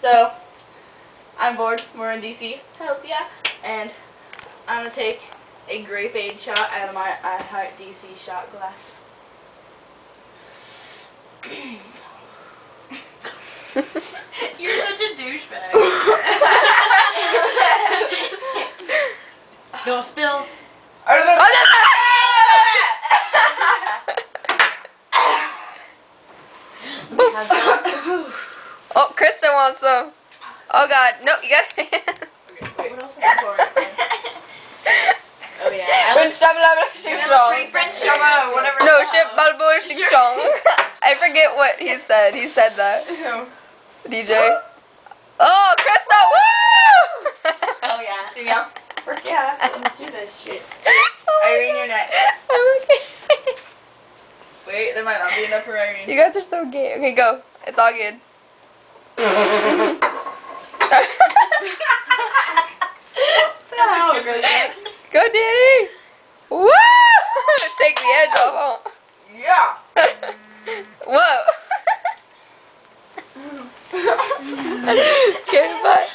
So, I'm bored. We're in DC. Hells yeah. And I'm gonna take a grape aid shot out of my I Heart DC shot glass. You're such a douchebag. No spill. Oh, Kristen wants some. Oh God, no, you got it. Wait, what else is important? Oh yeah. French Java, whatever. No, shit, balboa chong. I forget what he said. He said that. DJ. Oh, Krista, woo! Oh yeah. Danielle, Frick yeah. Let's do this shit. Irene, you're next. I'm okay. Wait, there might not be enough for Irene. You guys are so gay. Okay, go. It's all good. Go, Danny. Woo! Take the edge off. Yeah. Whoa. Okay, bye.